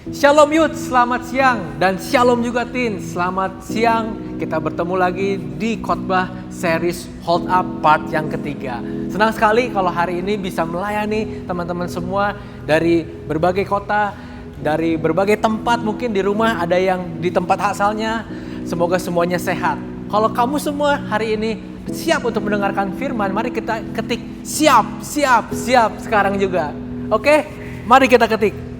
Shalom Youth, selamat siang. Dan Shalom juga Tin, selamat siang. Kita bertemu lagi di khotbah series Hold Up part yang ketiga. Senang sekali kalau hari ini bisa melayani teman-teman semua dari berbagai kota, dari berbagai tempat, mungkin di rumah, ada yang di tempat asalnya. Semoga semuanya sehat. Kalau kamu semua hari ini siap untuk mendengarkan firman, mari kita ketik siap sekarang juga. Oke? Mari kita ketik.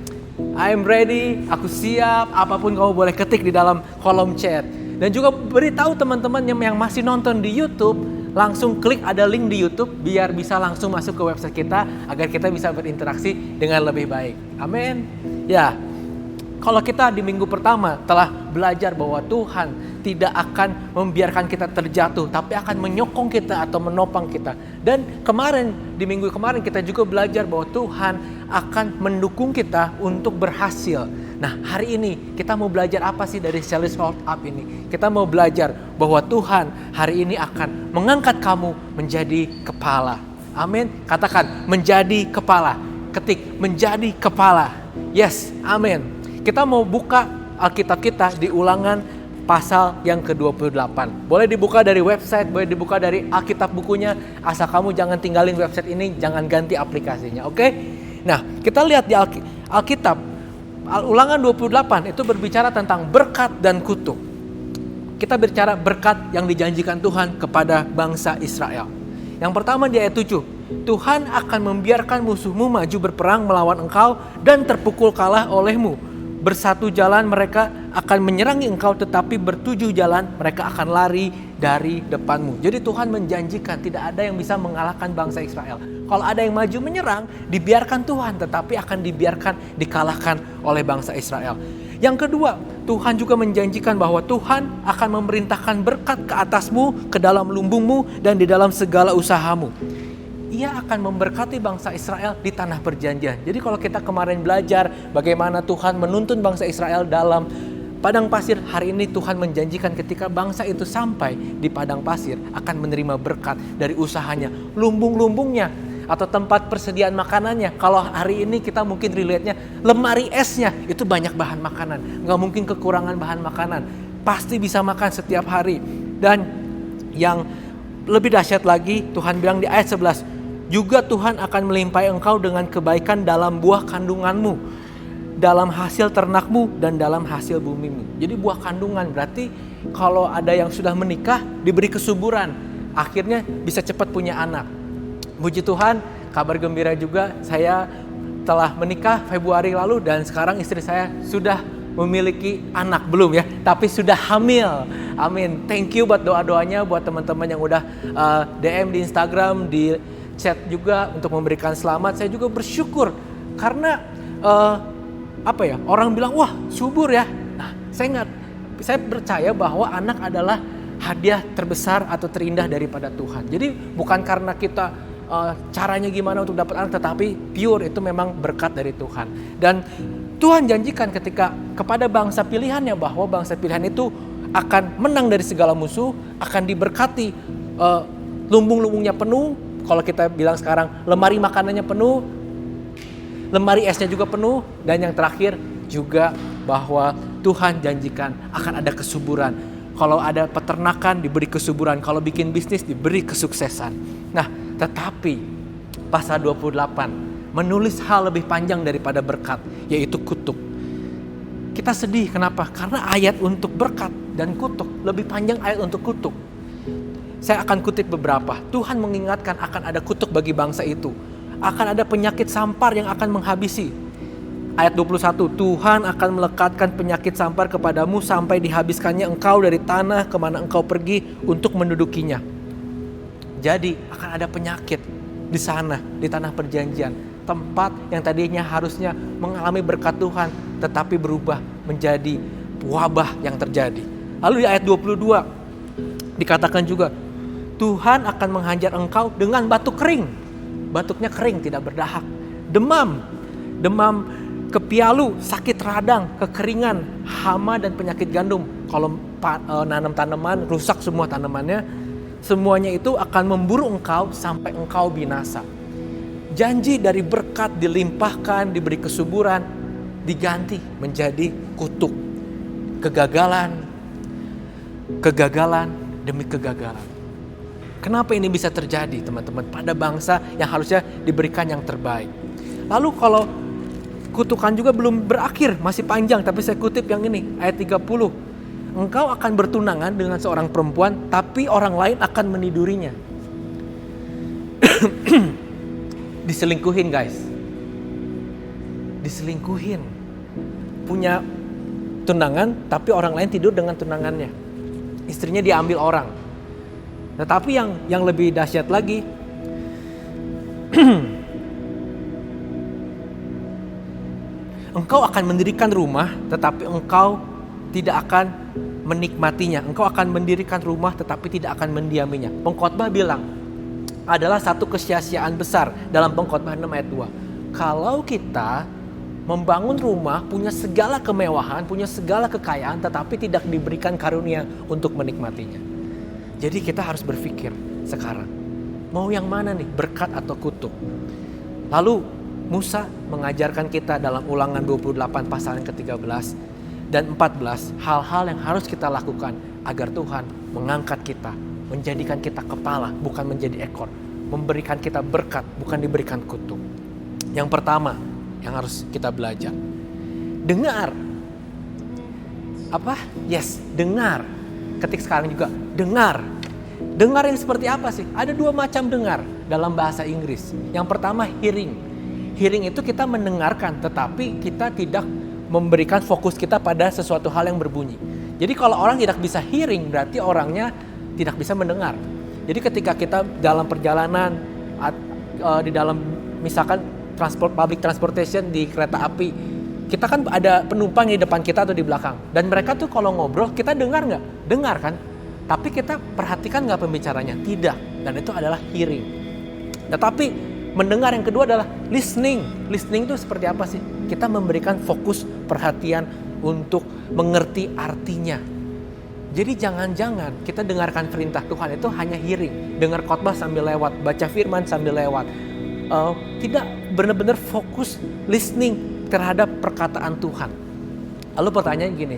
I'm ready, aku siap, apapun kamu boleh ketik di dalam kolom chat. Dan juga beritahu teman-teman yang masih nonton di YouTube, langsung klik ada link di YouTube biar bisa langsung masuk ke website kita agar kita bisa berinteraksi dengan lebih baik. Amin. Ya, kalau kita di minggu pertama telah belajar bahwa Tuhan tidak akan membiarkan kita terjatuh, tapi akan menyokong kita atau menopang kita. Dan kemarin, di minggu kemarin kita juga belajar bahwa Tuhan akan mendukung kita untuk berhasil. Nah, hari ini kita mau belajar apa sih dari series Hold Up ini? Kita mau belajar bahwa Tuhan hari ini akan mengangkat kamu menjadi kepala. Amin. Katakan menjadi kepala. Ketik menjadi kepala. Yes, amin. Kita mau buka Alkitab kita di Ulangan pasal yang ke-28. Boleh dibuka dari website, boleh dibuka dari Alkitab bukunya. Asal kamu jangan tinggalin website ini, jangan ganti aplikasinya, oke? Nah, kita lihat di Alkitab, Ulangan 28 itu berbicara tentang berkat dan kutuk. Kita bicara berkat yang dijanjikan Tuhan kepada bangsa Israel. Yang pertama di ayat 7, Tuhan akan membiarkan musuhmu maju berperang melawan engkau dan terpukul kalah olehmu. Bersatu jalan mereka akan menyerangi engkau, tetapi bertujuh jalan mereka akan lari dari depanmu. Jadi Tuhan menjanjikan tidak ada yang bisa mengalahkan bangsa Israel. Kalau ada yang maju menyerang, dibiarkan Tuhan, tetapi akan dibiarkan dikalahkan oleh bangsa Israel. Yang kedua, Tuhan juga menjanjikan bahwa Tuhan akan memerintahkan berkat ke atasmu, ke dalam lumbungmu, dan di dalam segala usahamu. Ia akan memberkati bangsa Israel di tanah perjanjian. Jadi kalau kita kemarin belajar bagaimana Tuhan menuntun bangsa Israel dalam padang pasir, hari ini Tuhan menjanjikan ketika bangsa itu sampai di padang pasir akan menerima berkat dari usahanya, lumbung-lumbungnya atau tempat persediaan makanannya. Kalau hari ini kita mungkin relate-nya lemari esnya itu banyak bahan makanan, nggak mungkin kekurangan bahan makanan, pasti bisa makan setiap hari. Dan yang lebih dahsyat lagi, Tuhan bilang di ayat 11, juga Tuhan akan melimpahi engkau dengan kebaikan dalam buah kandunganmu, dalam hasil ternakmu, dan dalam hasil bumimu. Jadi buah kandungan berarti kalau ada yang sudah menikah diberi kesuburan, akhirnya bisa cepat punya anak. Puji Tuhan, kabar gembira juga, saya telah menikah Februari lalu dan sekarang istri saya sudah memiliki anak, belum ya, tapi sudah hamil. Amin. Thank you buat doa-doanya, buat teman-teman yang udah DM di Instagram, di chat juga untuk memberikan selamat. Saya juga bersyukur karena orang bilang wah subur ya. Nah, saya percaya bahwa anak adalah hadiah terbesar atau terindah daripada Tuhan. Jadi bukan karena kita caranya gimana untuk dapat anak, tetapi pure itu memang berkat dari Tuhan. Dan Tuhan janjikan kepada bangsa pilihannya bahwa bangsa pilihan itu akan menang dari segala musuh, akan diberkati, lumbung-lumbungnya penuh. Kalau kita bilang sekarang lemari makanannya penuh, lemari esnya juga penuh, dan yang terakhir juga bahwa Tuhan janjikan akan ada kesuburan. Kalau ada peternakan diberi kesuburan, kalau bikin bisnis diberi kesuksesan. Nah, tetapi pasal 28 menulis hal lebih panjang daripada berkat, yaitu kutuk. Kita sedih, kenapa? Karena ayat untuk berkat dan kutuk lebih panjang ayat untuk kutuk. Saya akan kutip beberapa. Tuhan mengingatkan akan ada kutuk bagi bangsa itu. Akan ada penyakit sampar yang akan menghabisi. Ayat 21, Tuhan akan melekatkan penyakit sampar kepadamu sampai dihabiskannya engkau dari tanah kemana engkau pergi untuk mendudukinya. Jadi akan ada penyakit di sana, di tanah perjanjian. Tempat yang tadinya harusnya mengalami berkat Tuhan, tetapi berubah menjadi wabah yang terjadi. Lalu di ayat 22 dikatakan juga, Tuhan akan menghajar engkau dengan batuk kering. Batuknya kering, tidak berdahak. Demam kepialu, sakit radang, kekeringan, hama dan penyakit gandum. Kalau nanam tanaman, rusak semua tanamannya. Semuanya itu akan memburu engkau sampai engkau binasa. Janji dari berkat dilimpahkan, diberi kesuburan, diganti menjadi kutuk. Kegagalan demi kegagalan. Kenapa ini bisa terjadi, teman-teman, pada bangsa yang harusnya diberikan yang terbaik? Lalu kalau kutukan juga belum berakhir, masih panjang, tapi saya kutip yang ini, ayat 30. Engkau akan bertunangan dengan seorang perempuan, tapi orang lain akan menidurinya. Diselingkuhin, guys. Diselingkuhin. Punya tunangan, tapi orang lain tidur dengan tunangannya. Istrinya diambil orang. Tetapi yang lebih dahsyat lagi, engkau akan mendirikan rumah, tetapi engkau tidak akan menikmatinya. Engkau akan mendirikan rumah, tetapi tidak akan mendiaminya. Pengkhotbah bilang, adalah satu kesia-siaan besar dalam Pengkhotbah 6 ayat 2. Kalau kita membangun rumah, punya segala kemewahan, punya segala kekayaan, tetapi tidak diberikan karunia untuk menikmatinya. Jadi kita harus berpikir sekarang, mau yang mana nih, berkat atau kutuk? Lalu Musa mengajarkan kita dalam Ulangan 28 pasal yang ke-13 dan 14, hal-hal yang harus kita lakukan agar Tuhan mengangkat kita, menjadikan kita kepala, bukan menjadi ekor, memberikan kita berkat, bukan diberikan kutuk. Yang pertama yang harus kita belajar, dengar. Apa? Yes, dengar. Ketik sekarang juga, dengar. Dengar yang seperti apa sih? Ada dua macam dengar dalam bahasa Inggris. Yang pertama, hearing. Hearing itu kita mendengarkan, tetapi kita tidak memberikan fokus kita pada sesuatu hal yang berbunyi. Jadi kalau orang tidak bisa hearing, berarti orangnya tidak bisa mendengar. Jadi ketika kita dalam perjalanan, di dalam misalkan public transportation di kereta api, kita kan ada penumpang di depan kita atau di belakang. Dan mereka tuh kalau ngobrol, kita dengar nggak? Dengar kan? Tapi kita perhatikan nggak pembicaranya? Tidak. Dan itu adalah hearing. Tetapi mendengar yang kedua adalah listening. Listening itu seperti apa sih? Kita memberikan fokus perhatian untuk mengerti artinya. Jadi jangan-jangan kita dengarkan perintah Tuhan itu hanya hearing. Dengar khotbah sambil lewat, baca firman sambil lewat. Tidak benar-benar fokus listening terhadap perkataan Tuhan. Lalu pertanyaan gini,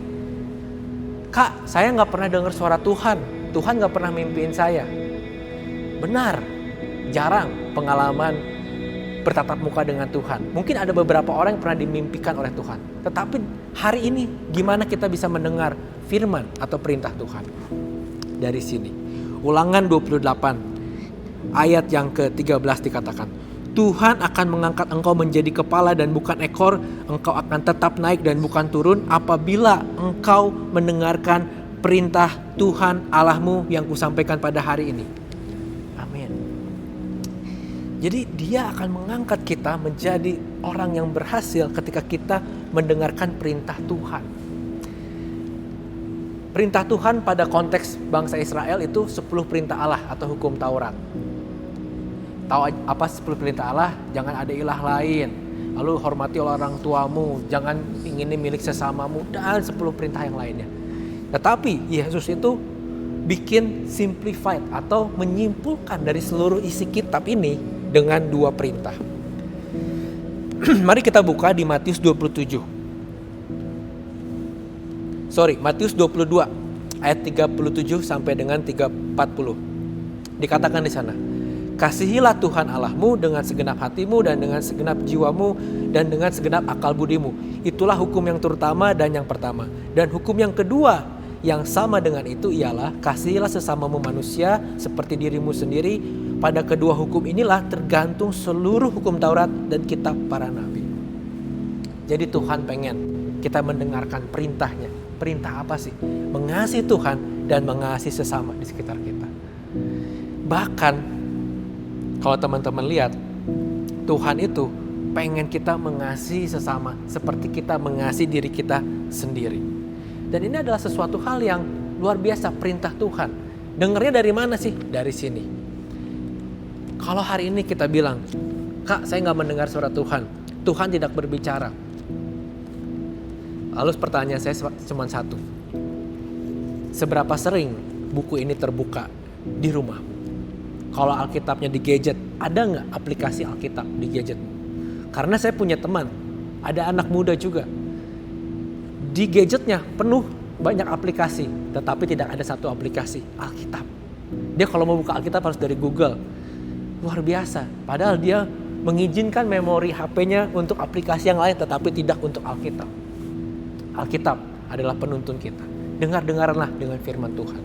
Kak, saya nggak pernah dengar suara Tuhan. Tuhan nggak pernah mimpiin saya. Benar, jarang pengalaman bertatap muka dengan Tuhan. Mungkin ada beberapa orang yang pernah dimimpikan oleh Tuhan. Tetapi hari ini gimana kita bisa mendengar firman atau perintah Tuhan? Dari sini, Ulangan 28 ayat yang ke-13 dikatakan, Tuhan akan mengangkat engkau menjadi kepala dan bukan ekor. Engkau akan tetap naik dan bukan turun apabila engkau mendengarkan perintah Tuhan Allahmu yang kusampaikan pada hari ini. Amin. Jadi dia akan mengangkat kita menjadi orang yang berhasil ketika kita mendengarkan perintah Tuhan. Perintah Tuhan pada konteks bangsa Israel itu 10 perintah Allah atau hukum Taurat. Tahu apa 10 perintah Allah? Jangan ada ilah lain. Lalu hormati orang tuamu, jangan ingini milik sesamamu, dan 10 perintah yang lainnya. Tetapi Yesus itu bikin simplified atau menyimpulkan dari seluruh isi kitab ini dengan 2 perintah. Mari kita buka di Matius 22 ayat 37 sampai dengan 40. Dikatakan di sana, kasihilah Tuhan Allahmu dengan segenap hatimu dan dengan segenap jiwamu dan dengan segenap akal budimu. Itulah hukum yang terutama dan yang pertama. Dan hukum yang kedua yang sama dengan itu ialah kasihilah sesamamu manusia seperti dirimu sendiri. Pada kedua hukum inilah tergantung seluruh hukum Taurat dan kitab para nabi. Jadi Tuhan pengen kita mendengarkan perintahnya. Perintah apa sih? Mengasihi Tuhan dan mengasihi sesama di sekitar kita. Bahkan kalau teman-teman lihat, Tuhan itu pengen kita mengasihi sesama seperti kita mengasihi diri kita sendiri. Dan ini adalah sesuatu hal yang luar biasa, perintah Tuhan. Dengarnya dari mana sih? Dari sini. Kalau hari ini kita bilang, Kak, saya gak mendengar suara Tuhan. Tuhan tidak berbicara. Lalu pertanyaan saya cuma satu. Seberapa sering buku ini terbuka di rumah? Kalau Alkitabnya di gadget, ada nggak aplikasi Alkitab di gadgetmu? Karena saya punya teman Ada anak muda juga. Di gadgetnya penuh banyak aplikasi, tetapi tidak ada satu aplikasi Alkitab. Dia kalau mau buka Alkitab harus dari Google. Luar biasa. Padahal dia mengizinkan memori HP-nya untuk aplikasi yang lain, tetapi tidak untuk Alkitab. Alkitab adalah penuntun kita. Dengar-dengarlah dengan firman Tuhan.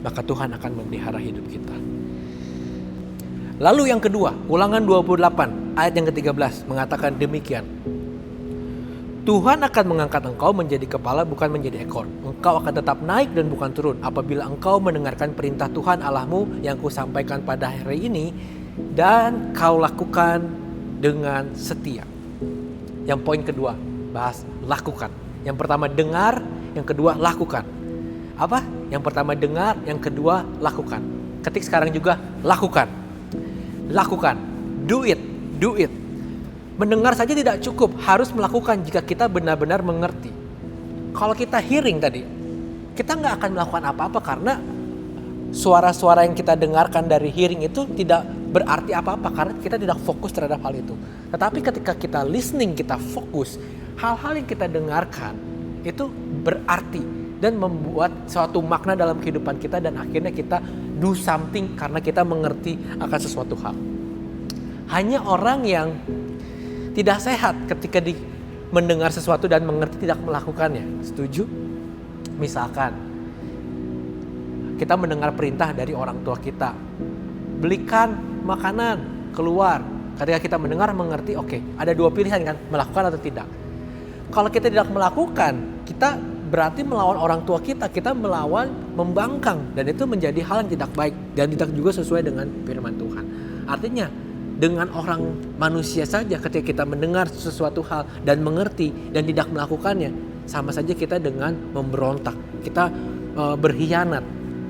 Maka Tuhan akan memelihara hidup kita. Lalu yang kedua, Ulangan 28 ayat yang ke-13 mengatakan demikian. Tuhan akan mengangkat engkau menjadi kepala bukan menjadi ekor. Engkau akan tetap naik dan bukan turun apabila engkau mendengarkan perintah Tuhan Allahmu yang kusampaikan pada hari ini dan kau lakukan dengan setia. Yang poin kedua, bahas lakukan. Yang pertama dengar, yang kedua lakukan. Apa? Yang pertama dengar, yang kedua lakukan. Ketik sekarang juga lakukan. Lakukan. Do it. Do it. Mendengar saja tidak cukup, harus melakukan jika kita benar-benar mengerti. Kalau kita hearing tadi, kita nggak akan melakukan apa-apa karena suara-suara yang kita dengarkan dari hearing itu tidak berarti apa-apa karena kita tidak fokus terhadap hal itu. Tetapi ketika kita listening, kita fokus, hal-hal yang kita dengarkan itu berarti dan membuat suatu makna dalam kehidupan kita dan akhirnya kita do something karena kita mengerti akan sesuatu hal. Hanya orang yang tidak sehat ketika mendengar sesuatu dan mengerti tidak melakukannya. Setuju? Misalkan kita mendengar perintah dari orang tua kita, belikan makanan keluar. Ketika kita mendengar mengerti, oke, ada dua pilihan kan, melakukan atau tidak. Kalau kita tidak melakukan, kita berarti melawan orang tua kita, kita melawan, membangkang, dan itu menjadi hal yang tidak baik dan tidak juga sesuai dengan firman Tuhan. Artinya dengan orang manusia saja ketika kita mendengar sesuatu hal dan mengerti dan tidak melakukannya, sama saja kita dengan memberontak, kita berkhianat,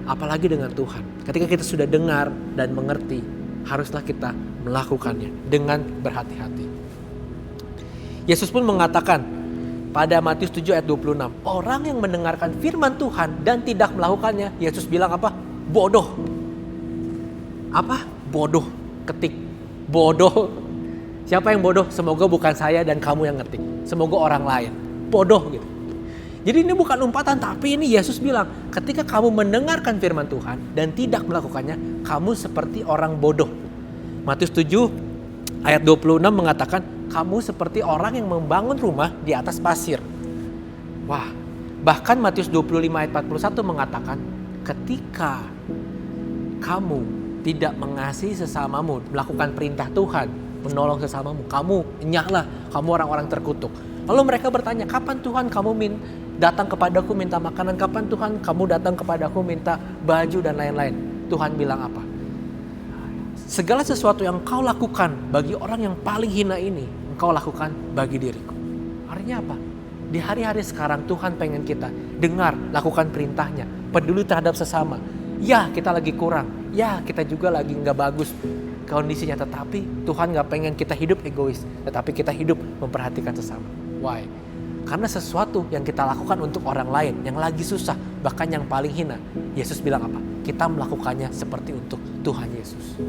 apalagi dengan Tuhan. Ketika kita sudah dengar dan mengerti, haruslah kita melakukannya dengan berhati-hati. Yesus pun mengatakan pada Matius 7 ayat 26, orang yang mendengarkan firman Tuhan dan tidak melakukannya, Yesus bilang apa? Bodoh. Apa? Bodoh. Ketik. Bodoh. Siapa yang bodoh? Semoga bukan saya dan kamu yang ngetik. Semoga orang lain. Bodoh gitu. Jadi ini bukan umpatan, tapi ini Yesus bilang, ketika kamu mendengarkan firman Tuhan dan tidak melakukannya, kamu seperti orang bodoh. Matius 7 ayat 26 mengatakan, kamu seperti orang yang membangun rumah di atas pasir. Wah, bahkan Matius 25 ayat 41 mengatakan, ketika kamu tidak mengasihi sesamamu, melakukan perintah Tuhan, menolong sesamamu, kamu enyahlah, kamu orang-orang terkutuk. Lalu mereka bertanya, kapan Tuhan kamu datang kepadaku minta makanan, kapan Tuhan kamu datang kepadaku minta baju dan lain-lain. Tuhan bilang apa? Segala sesuatu yang kau lakukan bagi orang yang paling hina ini, engkau lakukan bagi diriku. Artinya apa? Di hari-hari sekarang Tuhan pengen kita dengar, lakukan perintahnya, peduli terhadap sesama. Ya kita lagi kurang, ya kita juga lagi gak bagus kondisinya, tetapi Tuhan gak pengen kita hidup egois, tetapi kita hidup memperhatikan sesama. Why? Karena sesuatu yang kita lakukan untuk orang lain yang lagi susah, bahkan yang paling hina, Yesus bilang apa? Kita melakukannya seperti untuk Tuhan Yesus.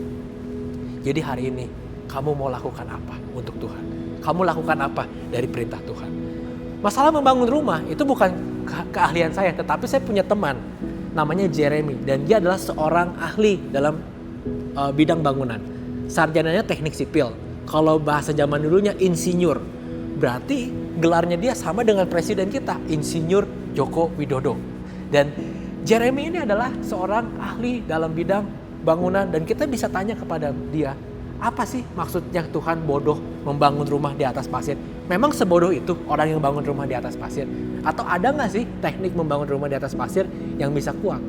Jadi hari ini kamu mau lakukan apa untuk Tuhan? Kamu lakukan apa dari perintah Tuhan? Masalah membangun rumah itu bukan keahlian saya, tetapi saya punya teman namanya Jeremy, dan dia adalah seorang ahli dalam bidang bangunan. Sarjananya teknik sipil. Kalau bahasa zaman dulunya insinyur. Berarti gelarnya dia sama dengan presiden kita, Insinyur Joko Widodo. Dan Jeremy ini adalah seorang ahli dalam bidang bangunan, dan kita bisa tanya kepada dia, apa sih maksudnya Tuhan bodoh membangun rumah di atas pasir? Memang sebodoh itu orang yang bangun rumah di atas pasir? Atau ada gak sih teknik membangun rumah di atas pasir yang bisa kuat?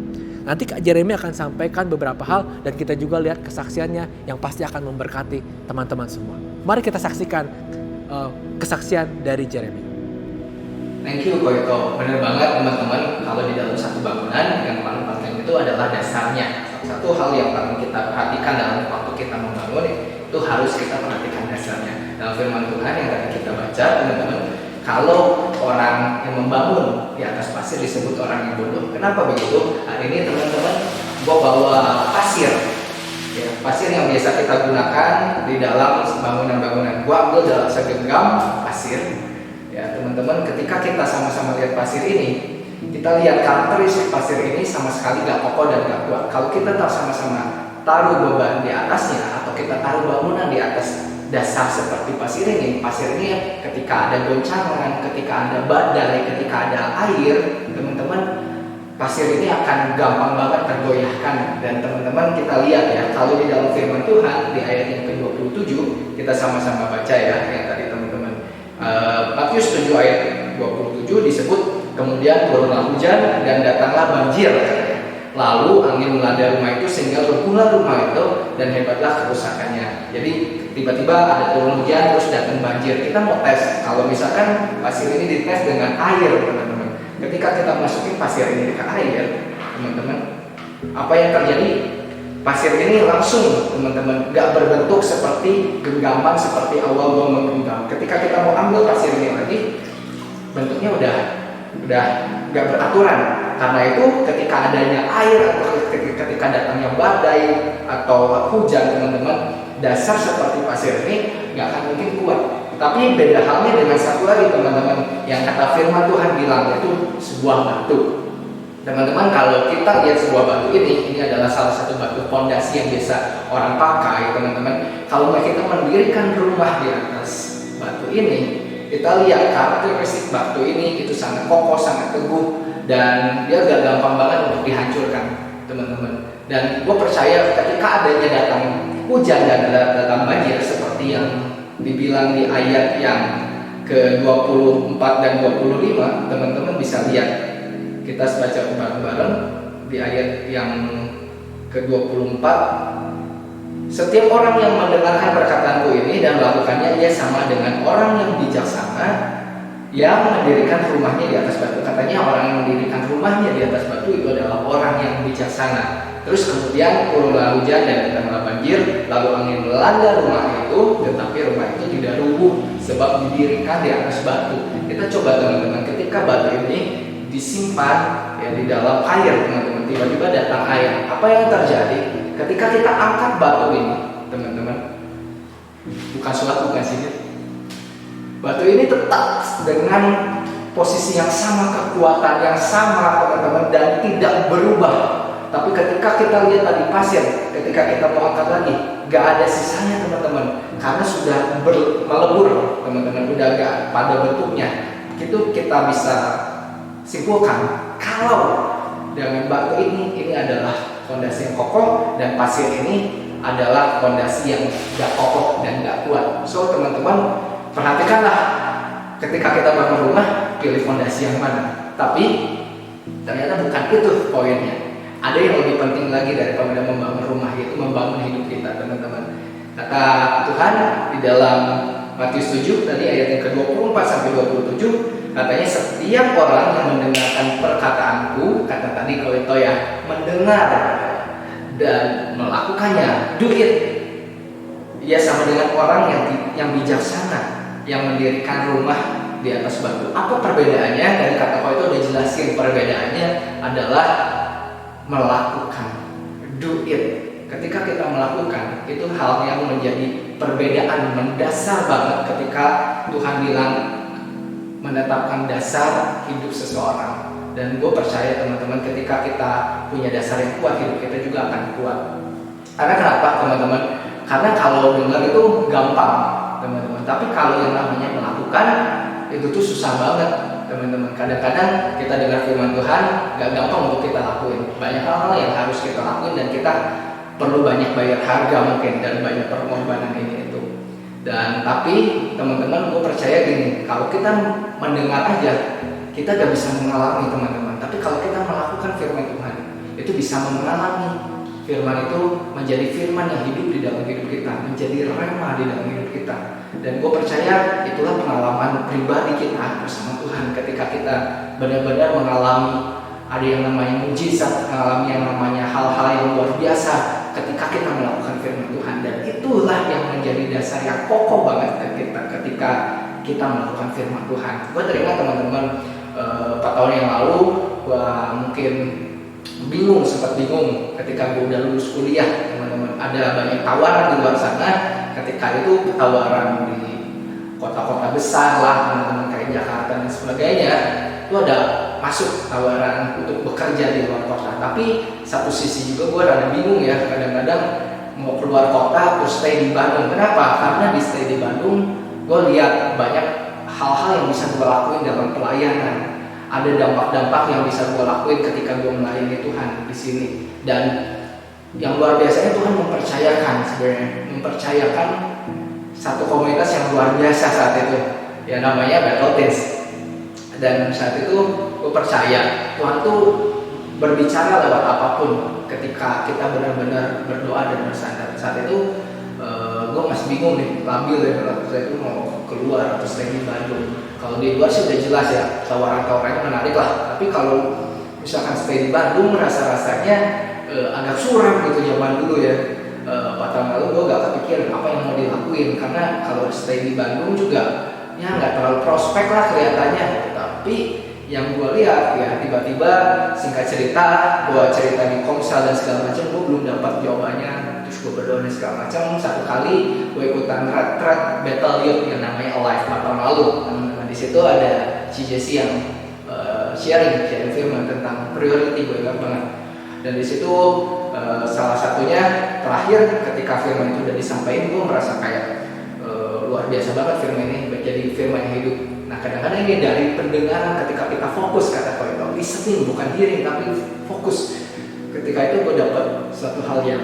Nanti Kak Jeremy akan sampaikan beberapa hal dan kita juga lihat kesaksiannya yang pasti akan memberkati teman-teman semua. Mari kita saksikan kesaksian dari Jeremy. Thank you Koito, benar banget teman-teman. Kalau di dalam satu bangunan yang paling penting itu adalah dasarnya. Satu hal yang paling kita perhatikan dalam waktu kita membangun itu harus kita perhatikan dasarnya. Dalam firman Tuhan yang tadi kita baca teman-teman, kalau orang yang membangun di atas pasir disebut orang yang bodoh. Kenapa begitu? Hari ini teman-teman, gua bawa pasir Ya, pasir yang biasa kita gunakan di dalam bangunan-bangunan. Gua ambil dalam segenggam pasir. Ya, teman-teman, ketika kita sama-sama lihat pasir ini, kita lihat karakteristik pasir ini sama sekali gak kokoh dan gak kuat. Kalau kita sama-sama taruh beban di atasnya atau kita taruh bangunan di atas dasar seperti pasir ini ketika ada goncangan, ketika ada badai, ketika ada air, teman-teman, pasir ini akan gampang banget tergoyahkan. Dan teman-teman, kita lihat ya, kalau di dalam firman Tuhan di ayat yang ke-27, kita sama-sama baca ya, yang tadi teman-teman, Matius 7 ayat 27 disebut, kemudian turunlah hujan dan datanglah banjir, lalu angin melanda rumah itu sehingga runtuhlah rumah itu dan hebatlah kerusakannya. Jadi tiba-tiba ada turun hujan terus datang banjir. Kita mau tes, kalau misalkan pasir ini dites dengan air, teman-teman, ketika kita masukin pasir ini ke air, teman-teman, apa yang terjadi? Pasir ini langsung, teman-teman, gak berbentuk seperti genggaman seperti awal gua menggenggam. Ketika kita mau ambil pasir ini lagi, bentuknya udah gak beraturan. Karena itu ketika adanya air atau ketika datangnya badai atau hujan, teman-teman, dasar seperti pasir ini gak akan mungkin kuat. Tapi beda halnya dengan satu lagi, teman-teman, yang kata firman Tuhan bilang itu sebuah batu. Teman-teman, kalau kita lihat sebuah batu ini adalah salah satu batu fondasi yang biasa orang pakai, teman-teman. Kalau kita mendirikan rumah di atas batu ini, kita lihat karakteristik batu ini itu sangat kokoh, sangat teguh, dan dia gak gampang banget untuk dihancurkan, teman-teman. Dan gue percaya ketika adanya datang hujan dan datang banjir seperti yang dibilang di ayat yang ke-24 dan 25, teman-teman bisa lihat. Kita baca bareng-bareng di ayat yang ke-24. Setiap orang yang mendengarkan perkataanku ini dan melakukannya, ia sama dengan orang yang bijaksana yang mendirikan rumahnya di atas batu. Katanya orang yang mendirikan rumahnya di atas batu itu adalah orang yang bijaksana. Terus kemudian turunlah hujan dan datanglah banjir, lalu angin melanda rumah itu, tetapi rumah itu tidak rubuh sebab didirikan di atas batu. Kita coba, teman-teman, ketika batu ini disimpan ya di dalam air, teman-teman, tiba-tiba datang air, apa yang terjadi ketika kita angkat batu ini, teman-teman? Bukan suatu, bukan sihir. Batu ini tetap dengan posisi yang sama, kekuatan yang sama, teman-teman, dan tidak berubah. Tapi ketika kita lihat tadi pasir, ketika kita mau angkat lagi, gak ada sisanya, teman-teman, karena sudah melebur, teman-teman, udah gak pada bentuknya. Itu kita bisa simpulkan kalau dengan batu ini adalah fondasi yang kokoh dan pasir ini adalah fondasi yang gak kokoh dan gak kuat. So, teman-teman, perhatikanlah ketika kita bangun rumah, pilih fondasi yang mana. Tapi ternyata bukan itu poinnya. Ada yang lebih penting lagi daripada membangun rumah, yaitu membangun hidup kita, teman-teman. Kata Tuhan di dalam Matius 7 tadi ayat yang ke-24 sampai 27, katanya setiap orang yang mendengarkan perkataanku, kata tadi kalau itu ya, mendengar dan melakukannya, do it, ia sama dengan orang yang bijaksana yang mendirikan rumah di atas batu. Apa perbedaannya? Dari kata kau itu udah jelasin, perbedaannya adalah melakukan, do it. Ketika kita melakukan, itu hal yang menjadi perbedaan mendasar banget ketika Tuhan bilang menetapkan dasar hidup seseorang. Dan gue percaya, teman-teman, ketika kita punya dasar yang kuat, hidup kita juga akan kuat. Karena kenapa, teman-teman? Karena kalau dengar itu gampang, teman-teman, tapi kalau yang namanya melakukan itu tuh susah banget, teman-teman. Kadang-kadang kita dengar firman Tuhan gak gampang untuk kita lakuin. Banyak hal-hal yang harus kita lakuin dan kita perlu banyak bayar harga mungkin dan banyak pengorbanan ini itu. Dan tapi teman-teman, gue percaya gini, kalau kita mendengar aja, kita gak bisa mengalami, teman-teman. Tapi kalau kita melakukan firman Tuhan, itu bisa mengalami. Firman itu menjadi firman yang hidup di dalam hidup kita, menjadi rema di dalam hidup kita. Dan gue percaya itulah pengalaman pribadi kita bersama Tuhan. Ketika kita benar-benar mengalami ada yang namanya mujizat, mengalami yang namanya hal-hal yang luar biasa ketika kita melakukan firman Tuhan. Dan itulah yang menjadi dasar yang kokoh banget ketika kita melakukan firman Tuhan. Gue teringat, teman-teman, 4 tahun yang lalu gue mungkin sempat bingung ketika gue udah lulus kuliah, teman-teman. Ada banyak tawaran di luar sana. Ketika itu tawaran di kota-kota besar lah, teman-teman, kayak Jakarta dan sebagainya, itu ada masuk tawaran untuk bekerja di luar kota. Tapi satu sisi juga gue rada bingung ya, kadang-kadang mau keluar kota terus stay di Bandung. Kenapa? Karena di stay di Bandung gue lihat banyak hal-hal yang bisa gue lakuin dalam pelayanan. Ada dampak-dampak yang bisa gue lakuin ketika gue melayani Tuhan di sini. Dan yang luar biasanya Tuhan mempercayakan, sebenarnya mempercayakan satu komunitas yang luar biasa saat itu, ya namanya Battle Teens. Dan saat itu gue percaya Tuhan tuh berbicara lewat apapun ketika kita benar-benar berdoa dan bersandar. Saat itu gue masih bingung nih, labil ya, saya itu mau keluar atau stay di Bandung. Kalau di luar sih udah jelas ya, tawaran-tawarannya menarik lah. Tapi kalau misalkan stay di Bandung, rasa-rasanya agak suram gitu zaman dulu ya. 4 tahun lalu gue gak kepikiran apa yang mau dilakuin, karena kalau stay di Bandung juga ya nggak terlalu prospek lah kelihatannya. Tapi yang gue lihat ya, tiba-tiba singkat cerita gue cerita di Komsel dan segala macam, gue belum dapat jawabannya. Terus gue berdoa dan segala macam. Satu kali gue ikutan retreat Battle Youth yang namanya Alive 4 tahun lalu. Di situ ada CJC yang sharing firman tentang priority, gue ingat banget. Dan di situ salah satunya terakhir ketika firman itu udah disampaikan, gue merasa kayak luar biasa banget firman ini menjadi firman yang hidup. Nah kadang-kadang ini dari pendengaran ketika kita fokus, kata Koito, listening bukan hearing tapi fokus. Ketika itu gue dapat suatu hal yang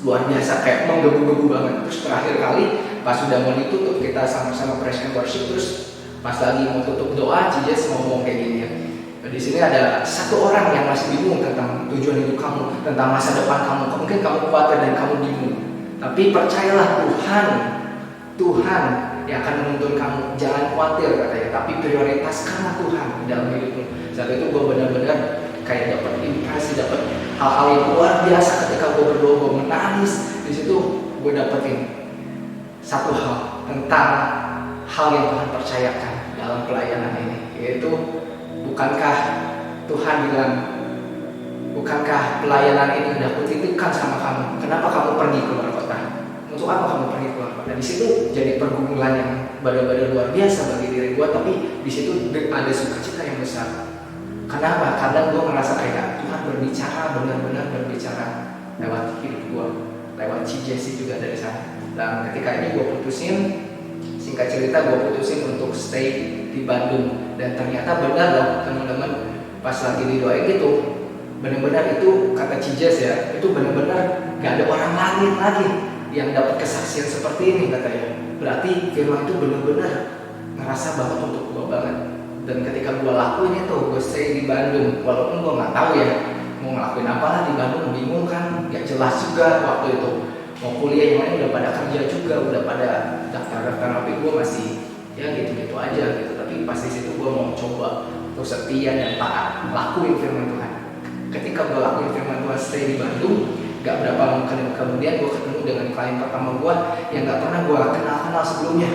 luar biasa, kayak menggebu-gebu banget. Terus terakhir kali pas sudah mau ditutup, kita sama-sama praise and worship, terus pas lagi mau tutup doa, Cijes ngomong kayak gini ya. Di sini ada satu orang yang masih bingung tentang tujuan hidup kamu, tentang masa depan kamu. Mungkin kamu khawatir dan kamu bingung. Tapi percayalah Tuhan yang akan menuntun kamu. Jangan khawatir katanya, tapi prioritaskanlah Tuhan dalam hidupmu. Saat itu gue benar-benar kayak dapat impresi, dapat hal-hal yang luar biasa ketika gue berdoa, gue menangis. Di situ gue dapetin satu hal tentang hal yang Tuhan percayakan dalam pelayanan ini, yaitu bukankah Tuhan bilang, bukankah pelayanan ini sudah kutitipkan sama kamu? Kenapa kamu pergi keluar kota? Untuk apa kamu pergi keluar kota? Di situ jadi pergumulan yang benar-benar luar biasa bagi diri gue, tapi di situ ada sukacita yang besar. Kenapa? Karena gue merasa kayak Tuhan berbicara, benar-benar berbicara lewat hidup gue, lewat CJC juga dari sana. Dan ketika ini gue putusin, singkat cerita gue putusin untuk stay di Bandung. Dan ternyata benar loh teman-teman, pas lagi didoain gitu, benar-benar itu kata Cijes ya, itu benar-benar gak ada orang lain lagi yang dapat kesaksian seperti ini katanya. Berarti firman itu benar-benar ngerasa banget untuk gue banget. Dan ketika gue lakuin itu, gue stay di Bandung, walaupun gue nggak tahu ya mau ngelakuin apa lah di Bandung, bingung kan, gak jelas juga waktu itu. Mau kuliah yang lain udah pada kerja juga, udah pada daftar-daftar, tapi gue masih ya gitu-gitu aja gitu. Tapi pas di situ gue mau coba terus setia dan taat lakuin firman Tuhan. Ketika gue lakuin firman Tuhan stay di Bandung, gak berapa lama kemudian gue ketemu dengan klien pertama gue yang gak pernah gue kenal sebelumnya,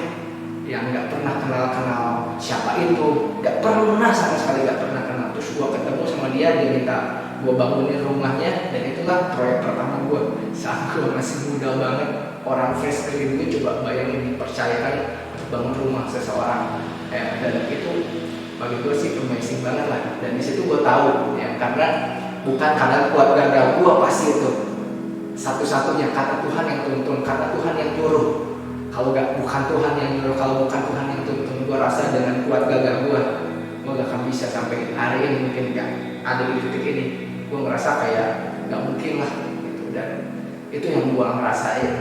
yang gak pernah kenal siapa itu, gak pernah sama sekali gak pernah kenal. Terus gue ketemu sama dia minta gue bangunin rumahnya, dan itulah proyek pertama gue saat gue masih muda banget, orang fresh dari dulu. Coba bayangin dipercayakan untuk bangun rumah seseorang, dan itu bagi gue sih amazing banget lah. Dan di situ gue tahu ya, karena bukan karena kuat gagah gue pasti itu satu-satunya kata Tuhan yang tuntun, kata Tuhan yang nyuruh. Kalau bukan Tuhan yang nyuruh, kalau bukan Tuhan yang tuntun, gue rasa dengan kuat gagah gue gak akan bisa sampai hari ini, mungkin gak ada di titik ini. Gue ngerasa kayak gak mungkin lah gitu. Dan itu yang gue ngerasain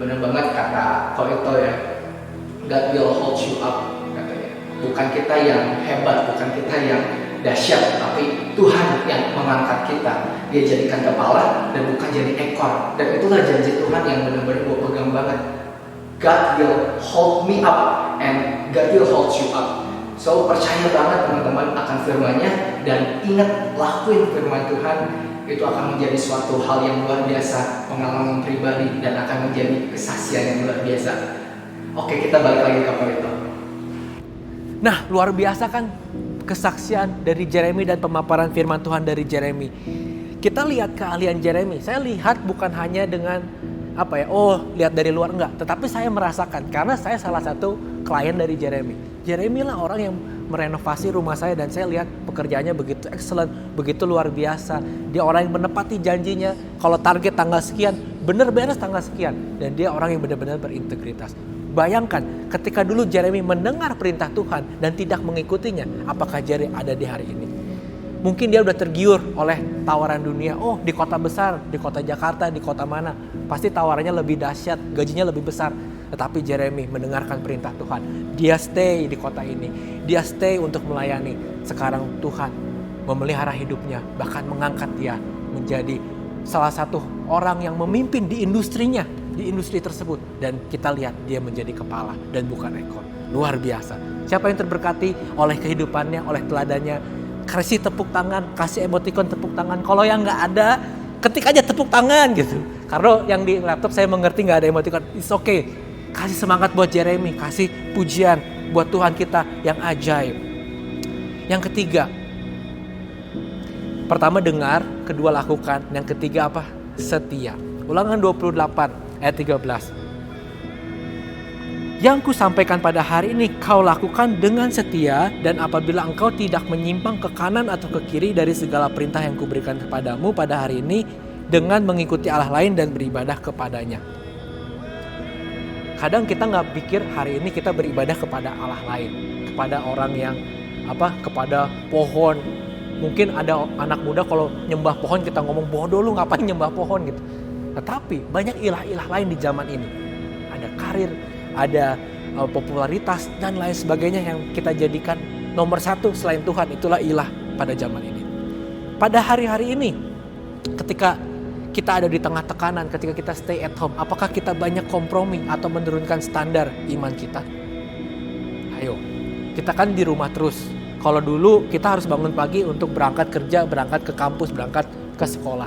bener banget kata Koito ya, God will hold you up katanya. Bukan kita yang hebat, bukan kita yang dahsyat, tapi Tuhan yang mengangkat kita. Dia jadikan kepala dan bukan jadi ekor. Dan itulah janji Tuhan yang benar-benar gue pegang banget. God will hold me up and God will hold you up. So percaya banget teman-teman akan firman-Nya, dan ingat lakuin firman Tuhan. Itu akan menjadi suatu hal yang luar biasa, pengalaman pribadi, dan akan menjadi kesaksian yang luar biasa. Oke, kita balik lagi ke Koito. Nah, luar biasa kan kesaksian dari Jeremy dan pemaparan firman Tuhan dari Jeremy. kita lihat keahlian Jeremy. Saya lihat bukan hanya dengan lihat dari luar, enggak. Tetapi saya merasakan, karena saya salah satu klien dari Jeremy. Jeremy lah orang yang merenovasi rumah saya dan saya lihat pekerjaannya begitu excellent, begitu luar biasa. Dia orang yang menepati janjinya. Kalau target tanggal sekian, benar beres tanggal sekian. Dan dia orang yang benar-benar berintegritas. Bayangkan ketika dulu Jeremy mendengar perintah Tuhan dan tidak mengikutinya, apakah Jeremy ada di hari ini? Mungkin dia udah tergiur oleh tawaran dunia. Oh, di kota besar, di kota Jakarta, di kota mana, pasti tawarannya lebih dahsyat, gajinya lebih besar. Tetapi Jeremy mendengarkan perintah Tuhan. Dia stay di kota ini. Dia stay untuk melayani. Sekarang Tuhan memelihara hidupnya, bahkan mengangkat dia menjadi salah satu orang yang memimpin di industrinya, di industri tersebut. Dan kita lihat dia menjadi kepala dan bukan ekor. Luar biasa. Siapa yang terberkati oleh kehidupannya, oleh teladannya? Kasih tepuk tangan, kasih emoticon tepuk tangan. Kalau yang nggak ada, ketik aja tepuk tangan gitu. Karena yang di laptop saya mengerti nggak ada emoticon. It's okay. Kasih semangat buat Jeremy, kasih pujian buat Tuhan kita yang ajaib. Yang ketiga, pertama dengar, kedua lakukan, yang ketiga apa? Setia. Ulangan 28 ayat 13. Yang kusampaikan pada hari ini kau lakukan dengan setia, dan apabila engkau tidak menyimpang ke kanan atau ke kiri dari segala perintah yang kuberikan kepadamu pada hari ini, dengan mengikuti Allah lain dan beribadah kepadanya. Kadang kita nggak pikir hari ini kita beribadah kepada Allah lain, kepada orang yang kepada pohon. Mungkin ada anak muda kalau nyembah pohon kita ngomong bodoh lu ngapain nyembah pohon gitu. Tetapi banyak ilah-ilah lain di zaman ini. Ada karir, ada popularitas dan lain sebagainya yang kita jadikan nomor satu selain Tuhan. Itulah ilah pada zaman ini. Pada hari-hari ini, ketika kita ada di tengah tekanan, ketika kita stay at home, apakah kita banyak kompromi atau menurunkan standar iman kita? Ayo, kita kan di rumah terus. Kalau dulu kita harus bangun pagi untuk berangkat kerja, berangkat ke kampus, berangkat ke sekolah.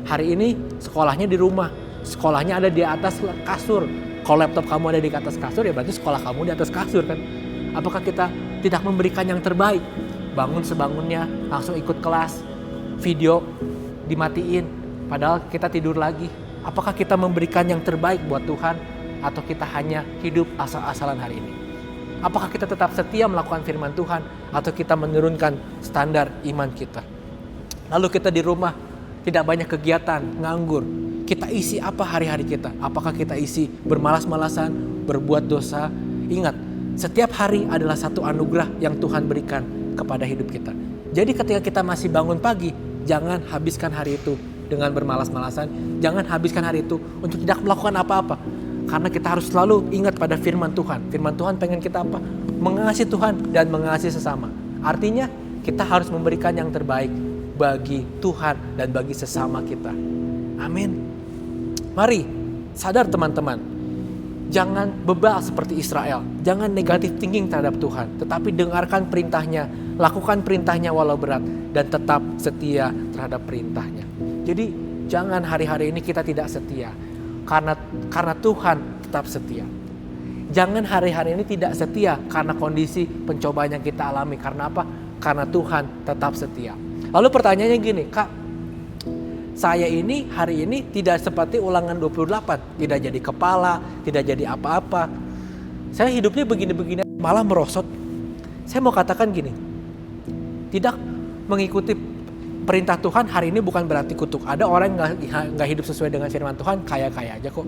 Hari ini sekolahnya di rumah, sekolahnya ada di atas kasur. Kalau laptop kamu ada di atas kasur, ya berarti sekolah kamu di atas kasur kan? Apakah kita tidak memberikan yang terbaik? Bangun sebangunnya, langsung ikut kelas, video dimatiin. Padahal kita tidur lagi. Apakah kita memberikan yang terbaik buat Tuhan? Atau kita hanya hidup asal-asalan hari ini? Apakah kita tetap setia melakukan firman Tuhan? Atau kita menurunkan standar iman kita? Lalu kita di rumah, tidak banyak kegiatan, nganggur. Kita isi apa hari-hari kita? Apakah kita isi bermalas-malasan, berbuat dosa? Ingat, setiap hari adalah satu anugerah yang Tuhan berikan kepada hidup kita. Jadi ketika kita masih bangun pagi, jangan habiskan hari itu dengan bermalas-malasan. Jangan habiskan hari itu untuk tidak melakukan apa-apa. Karena kita harus selalu ingat pada firman Tuhan. Firman Tuhan pengen kita apa? Mengasihi Tuhan dan mengasihi sesama. Artinya kita harus memberikan yang terbaik bagi Tuhan dan bagi sesama kita. Amin. Mari sadar teman-teman. Jangan bebal seperti Israel. Jangan negatif thinking terhadap Tuhan. Tetapi dengarkan perintahnya. Lakukan perintahnya walau berat. Dan tetap setia terhadap perintahnya. Jadi jangan hari-hari ini kita tidak setia. Karena Tuhan tetap setia. Jangan hari-hari ini tidak setia karena kondisi pencobaan yang kita alami. Karena apa? Karena Tuhan tetap setia. Lalu pertanyaannya gini, Kak, saya ini hari ini tidak seperti ulangan 28. Tidak jadi kepala, tidak jadi apa-apa. Saya hidupnya begini-begini, malah merosot. Saya mau katakan gini, tidak mengikuti perintah Tuhan hari ini bukan berarti kutuk. Ada orang yang gak hidup sesuai dengan firman Tuhan, kaya-kaya aja kok.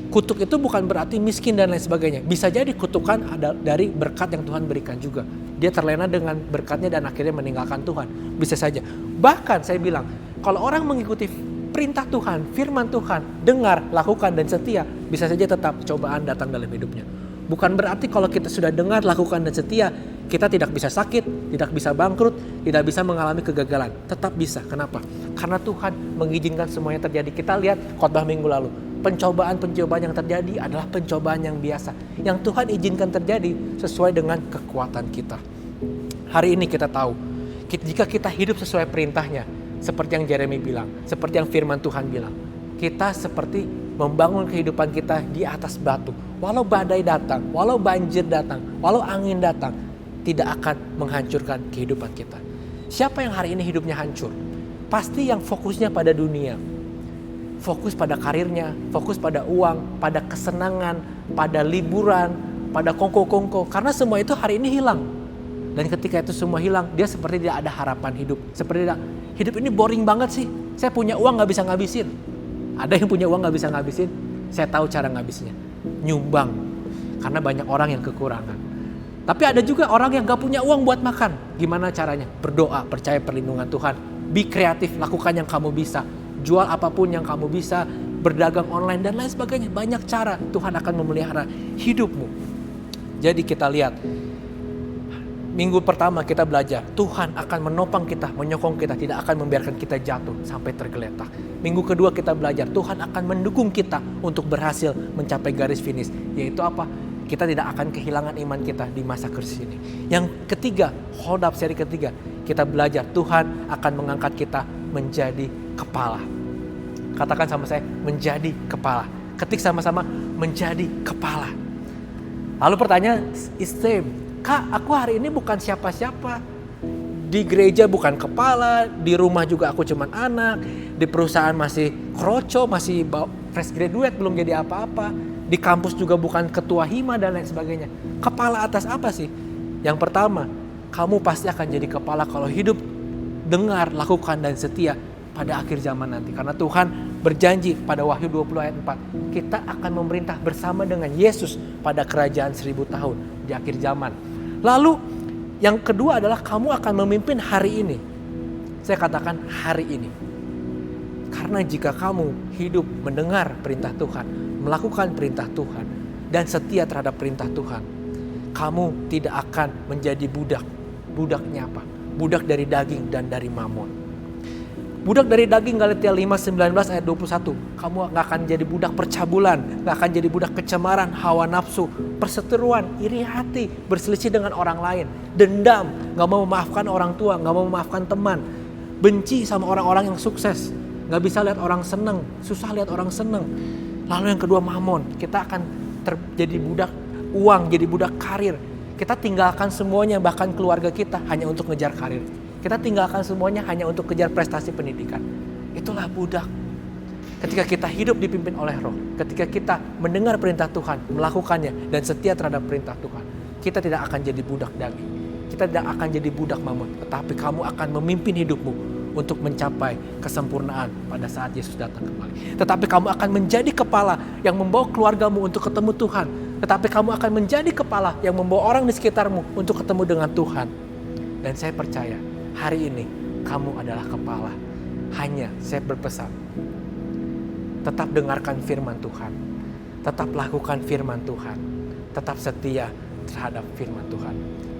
Kutuk itu bukan berarti miskin dan lain sebagainya. Bisa jadi kutukan ada dari berkat yang Tuhan berikan juga. Dia terlena dengan berkatnya dan akhirnya meninggalkan Tuhan. Bisa saja. Bahkan saya bilang, kalau orang mengikuti perintah Tuhan, firman Tuhan, dengar, lakukan dan setia, bisa saja tetap cobaan datang dalam hidupnya. Bukan berarti kalau kita sudah dengar, lakukan dan setia, kita tidak bisa sakit, tidak bisa bangkrut, tidak bisa mengalami kegagalan. Tetap bisa. Kenapa? Karena Tuhan mengizinkan semuanya terjadi. Kita lihat khotbah minggu lalu. Pencobaan-pencobaan yang terjadi adalah pencobaan yang biasa. Yang Tuhan izinkan terjadi sesuai dengan kekuatan kita. Hari ini kita tahu, jika kita hidup sesuai perintahnya, seperti yang Jeremy bilang, seperti yang firman Tuhan bilang, kita seperti membangun kehidupan kita di atas batu. Walau badai datang, walau banjir datang, walau angin datang, tidak akan menghancurkan kehidupan kita. Siapa yang hari ini hidupnya hancur? pasti yang fokusnya pada dunia. Fokus pada karirnya, fokus pada uang, pada kesenangan, pada liburan, pada kongko-kongko. Karena semua itu hari ini hilang. Dan ketika itu semua hilang, dia seperti tidak ada harapan hidup. Seperti tidak, hidup ini boring banget sih. Saya punya uang gak bisa ngabisin. Ada yang punya uang gak bisa ngabisin? Saya tahu cara ngabisnya. Nyumbang. Karena banyak orang yang kekurangan. Tapi ada juga orang yang gak punya uang buat makan. Gimana caranya? Berdoa, percaya perlindungan Tuhan. Be kreatif, lakukan yang kamu bisa. Jual apapun yang kamu bisa, berdagang online dan lain sebagainya. Banyak cara Tuhan akan memelihara hidupmu. Jadi kita lihat, minggu pertama kita belajar, Tuhan akan menopang kita, menyokong kita, tidak akan membiarkan kita jatuh sampai tergeletak. Minggu kedua kita belajar, Tuhan akan mendukung kita untuk berhasil mencapai garis finish. Yaitu apa? Kita tidak akan kehilangan iman kita di masa krisis ini. Yang ketiga, hold up seri ketiga, kita belajar Tuhan akan mengangkat kita menjadi kepala. Katakan sama saya, menjadi kepala. Ketik sama-sama, menjadi kepala. Lalu pertanyaan is same. Kak, aku hari ini bukan siapa-siapa. Di gereja bukan kepala, di rumah juga aku cuman anak, di perusahaan masih kroco, masih fresh graduate, belum jadi apa-apa. Di kampus juga bukan ketua hima dan lain sebagainya. Kepala atas apa sih? Yang pertama, kamu pasti akan jadi kepala kalau hidup, dengar, lakukan dan setia pada akhir zaman nanti. Karena Tuhan berjanji pada Wahyu 20 ayat 4, kita akan memerintah bersama dengan Yesus pada kerajaan 1000 tahun di akhir zaman. Lalu yang kedua adalah kamu akan memimpin hari ini. Saya katakan hari ini. Karena jika kamu hidup mendengar perintah Tuhan, melakukan perintah Tuhan, dan setia terhadap perintah Tuhan, kamu tidak akan menjadi budak. Budaknya apa? Budak dari daging dan dari mamon. Budak dari daging, Galatia 5:19 ayat 21. Kamu gak akan jadi budak percabulan, gak akan jadi budak kecemaran, hawa nafsu, perseteruan, iri hati, berselisih dengan orang lain, dendam, gak mau memaafkan orang tua, gak mau memaafkan teman, benci sama orang-orang yang sukses, gak bisa lihat orang seneng, susah lihat orang seneng. Lalu yang kedua, mamon. Kita akan jadi budak uang, jadi budak karir. Kita tinggalkan semuanya, bahkan keluarga kita, hanya untuk ngejar karir. Kita tinggalkan semuanya hanya untuk kejar prestasi pendidikan. Itulah budak. Ketika kita hidup dipimpin oleh Roh, ketika kita mendengar perintah Tuhan, melakukannya, dan setia terhadap perintah Tuhan, kita tidak akan jadi budak daging. Kita tidak akan jadi budak mamon, tetapi kamu akan memimpin hidupmu untuk mencapai kesempurnaan pada saat Yesus datang kembali. Tetapi kamu akan menjadi kepala yang membawa keluargamu untuk ketemu Tuhan. Tetapi kamu akan menjadi kepala yang membawa orang di sekitarmu untuk ketemu dengan Tuhan. Dan saya percaya, hari ini kamu adalah kepala. Hanya saya berpesan, tetap dengarkan firman Tuhan. Tetap lakukan firman Tuhan. Tetap setia terhadap firman Tuhan.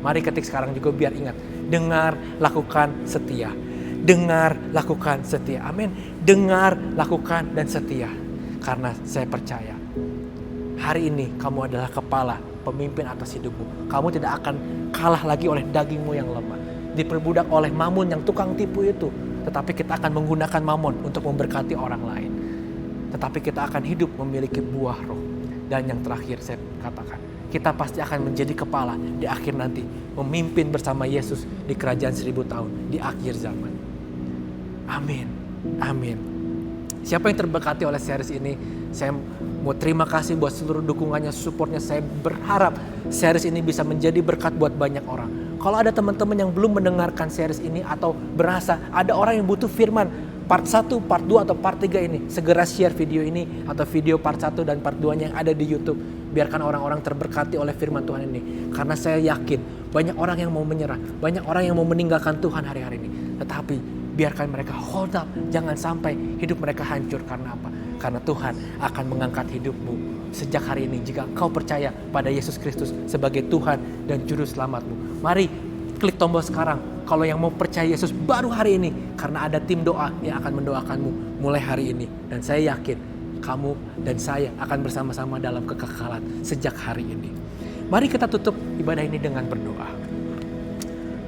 Mari ketik sekarang juga biar ingat. Dengar, lakukan, setia. Dengar, lakukan, setia. Amin. Dengar, lakukan, dan setia. Karena saya percaya, hari ini kamu adalah kepala, pemimpin atas hidupmu. Kamu tidak akan kalah lagi oleh dagingmu yang lemah. Diperbudak oleh mamon yang tukang tipu itu. Tetapi kita akan menggunakan mamon untuk memberkati orang lain. Tetapi kita akan hidup memiliki buah roh. Dan yang terakhir saya katakan, kita pasti akan menjadi kepala di akhir nanti. Memimpin bersama Yesus di kerajaan 1000 tahun di akhir zaman. Amin. Amin. Siapa yang terberkati oleh series ini, saya mau terima kasih buat seluruh dukungannya, supportnya. Saya berharap series ini bisa menjadi berkat buat banyak orang. Kalau ada teman-teman yang belum mendengarkan series ini atau berasa ada orang yang butuh firman part 1, part 2 atau part 3 ini, segera share video ini atau video part 1 dan part 2-nya yang ada di YouTube. Biarkan orang-orang terberkati oleh firman Tuhan ini. Karena saya yakin banyak orang yang mau menyerah, banyak orang yang mau meninggalkan Tuhan hari-hari ini. Tetapi biarkan mereka hold up, jangan sampai hidup mereka hancur. Karena apa? Karena Tuhan akan mengangkat hidupmu sejak hari ini jika engkau percaya pada Yesus Kristus sebagai Tuhan dan Juru Selamatmu. Mari klik tombol sekarang kalau yang mau percaya Yesus baru hari ini, karena ada tim doa yang akan mendoakanmu mulai hari ini. Dan saya yakin kamu dan saya akan bersama-sama dalam kekekalan sejak hari ini. Mari kita tutup ibadah ini dengan berdoa.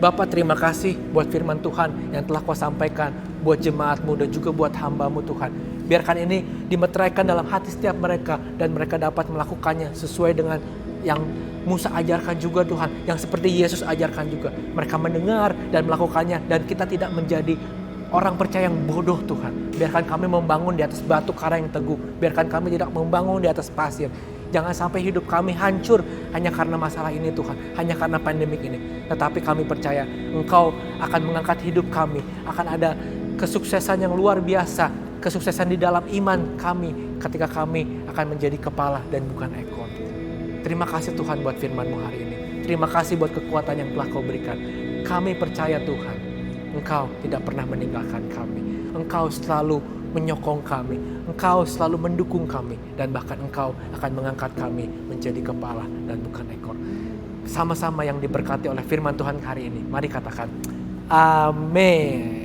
Bapa, terima kasih buat firman Tuhan yang telah kau sampaikan buat jemaatmu dan juga buat hambamu Tuhan. Biarkan ini dimeteraikan dalam hati setiap mereka dan mereka dapat melakukannya sesuai dengan yang Musa ajarkan juga Tuhan, yang seperti Yesus ajarkan juga. Mereka mendengar dan melakukannya dan kita tidak menjadi orang percaya yang bodoh Tuhan. Biarkan kami membangun di atas batu karang yang teguh. Biarkan kami tidak membangun di atas pasir. Jangan sampai hidup kami hancur hanya karena masalah ini Tuhan. Hanya karena pandemik ini. Tetapi kami percaya Engkau akan mengangkat hidup kami. Akan ada kesuksesan yang luar biasa. Kesuksesan di dalam iman kami ketika kami akan menjadi kepala dan bukan ekor. Terima kasih Tuhan buat firman-Mu hari ini. Terima kasih buat kekuatan yang telah Kau berikan. Kami percaya Tuhan, Engkau tidak pernah meninggalkan kami. Engkau selalu menyokong kami. Engkau selalu mendukung kami. Dan bahkan Engkau akan mengangkat kami menjadi kepala dan bukan ekor. Sama-sama yang diberkati oleh firman Tuhan hari ini. Mari katakan, amin.